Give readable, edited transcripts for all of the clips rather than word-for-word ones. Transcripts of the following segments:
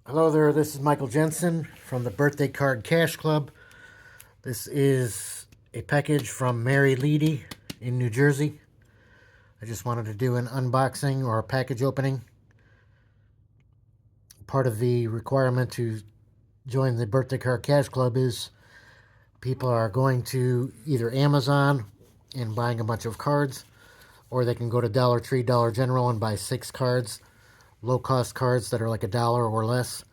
Hello there, this is Michael Jensen from the Birthday Card Cash Club. This is a package from Mary Leedy in New Jersey. I just wanted to do an unboxing or a package opening. Part of the requirement to join the Birthday Card Cash Club is people are going to either Amazon and buying a bunch of cards, or they can go to Dollar Tree, Dollar General and buy 6 cards, low-cost cards that are like $1 or less,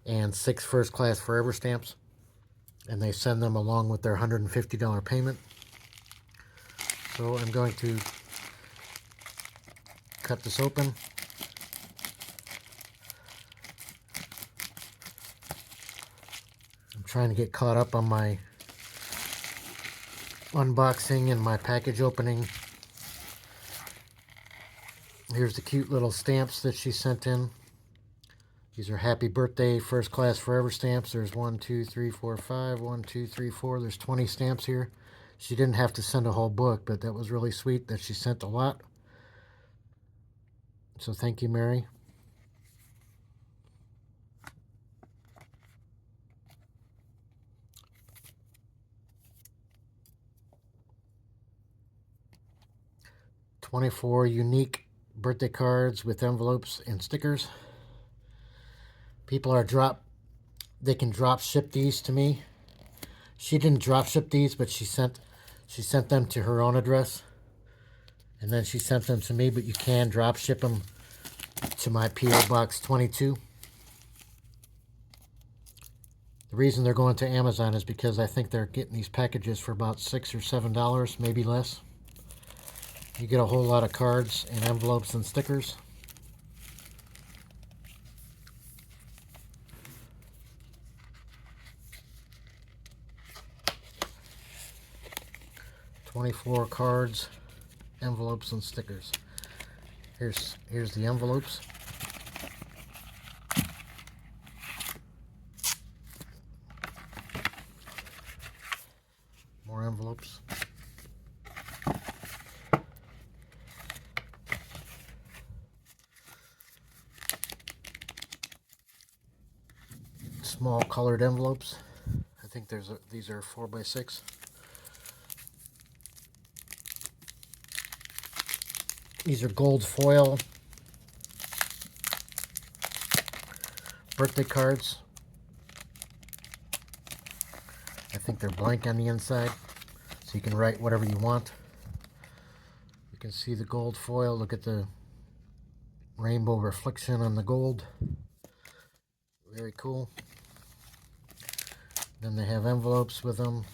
and 6 first-class forever stamps. And they send them along with their $150 payment. So I'm going to cut this open. I'm trying to get caught up on my unboxing and my package opening. Here's the cute little stamps that she sent in. These are happy birthday first class forever stamps. There's 1, 2, 3, 4, 5. 1, 2, 3, 4. There's 20 stamps here. She didn't have to send a whole book, but that was really sweet that she sent a lot. So thank you, Mary. "24 unique birthday cards with envelopes and stickers. People are they can drop ship these to me. She didn't drop ship these, but she sent them to her own address. And then she sent them to me, but you can drop ship them to my P.O. Box 22. The reason they're going to Amazon is because I think they're getting these packages for about $6 or $7, maybe less. You get a whole lot of cards and envelopes and stickers. "24 cards, envelopes, and stickers." Here's the envelopes. More envelopes. Small colored envelopes. I think these are 4x6. These are gold foil birthday cards. I think they're blank on the inside, so you can write whatever you want. You can see the gold foil. Look at the rainbow reflection on the gold. Very cool. Then they have envelopes with them.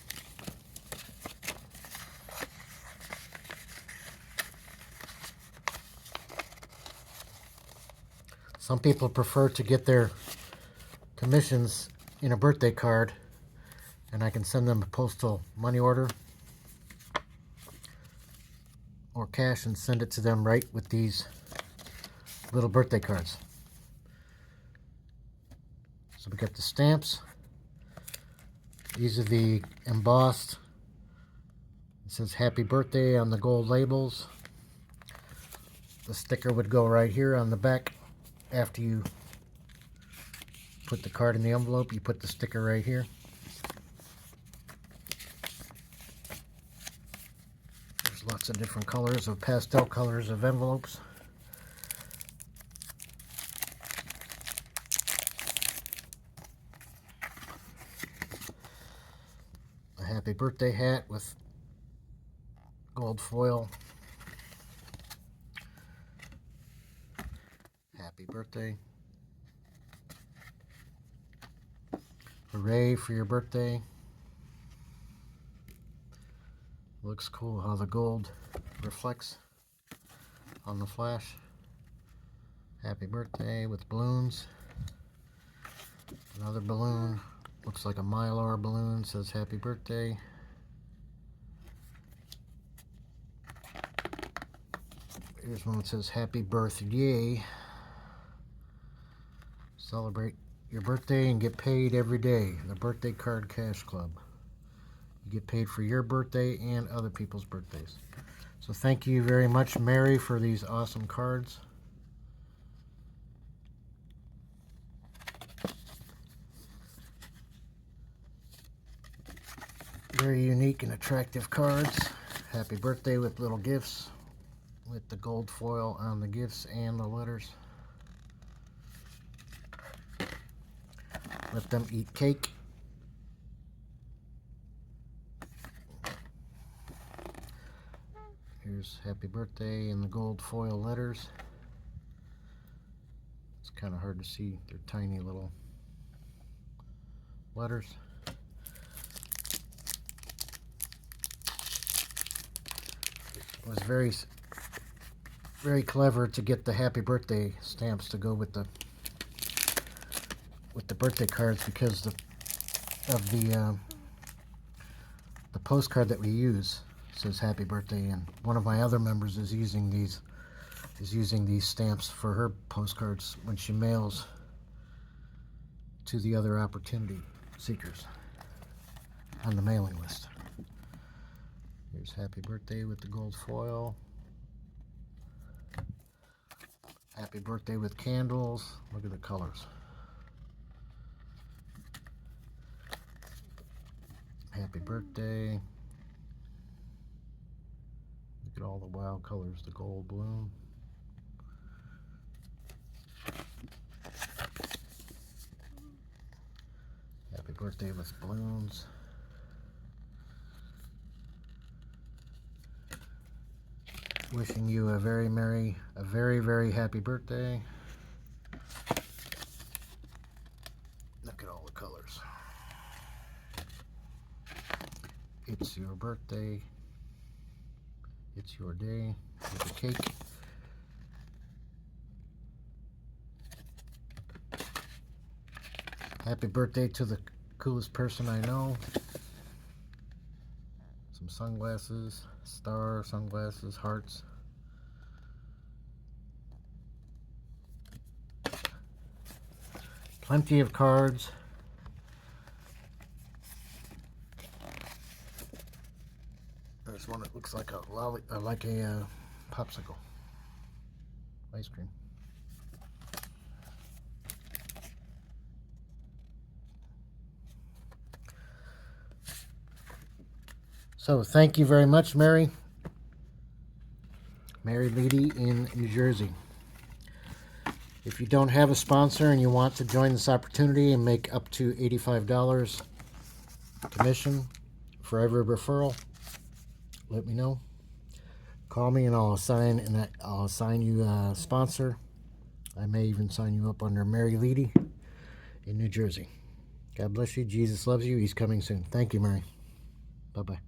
Some people prefer to get their commissions in a birthday card, and I can send them a postal money order or cash and send it to them right with these little birthday cards. So we got the stamps. These are the embossed. It says happy birthday on the gold labels. The sticker would go right here on the back. After you put the card in the envelope, you put the sticker right here. There's lots of different colors of pastel colors of envelopes. A happy birthday hat with gold foil. Happy birthday. Hooray for your birthday. Looks cool how the gold reflects on the flash. Happy birthday with balloons. Another balloon. Looks like a Mylar balloon. Says happy birthday. Here's one that says happy birthday. Celebrate your birthday and get paid every day. The Birthday Card Cash Club. You get paid for your birthday and other people's birthdays. So thank you very much, Mary, for these awesome cards. very unique and attractive cards. Happy birthday with little gifts with the gold foil on the gifts and the letters. Let them eat cake. Here's happy birthday in the gold foil letters. It's kind of hard to see. They're tiny little letters. It was very clever to get the happy birthday stamps to go with the birthday cards, because of the postcard that we use says happy birthday, and one of my other members is using these stamps for her postcards when she mails to the other opportunity seekers on the mailing list. Here's happy birthday with the gold foil. Happy birthday with candles. Look at the colors. Happy birthday. Look at all the wild colors. The gold bloom. Happy birthday with balloons. Wishing you a very very happy birthday. Look at all the colors. It's your birthday. It's your day. With a cake. Happy birthday to the coolest person I know. Some sunglasses, star sunglasses, hearts. Plenty of cards. There's one that looks like a popsicle, ice cream. So thank you very much, Mary Leedy in New Jersey. If you don't have a sponsor and you want to join this opportunity and make up to $85 commission for every referral, let me know. Call me and I'll assign you a sponsor. I may even sign you up under Mary Leedy in New Jersey. God bless you. Jesus loves you. He's coming soon. Thank you, Mary. Bye-bye.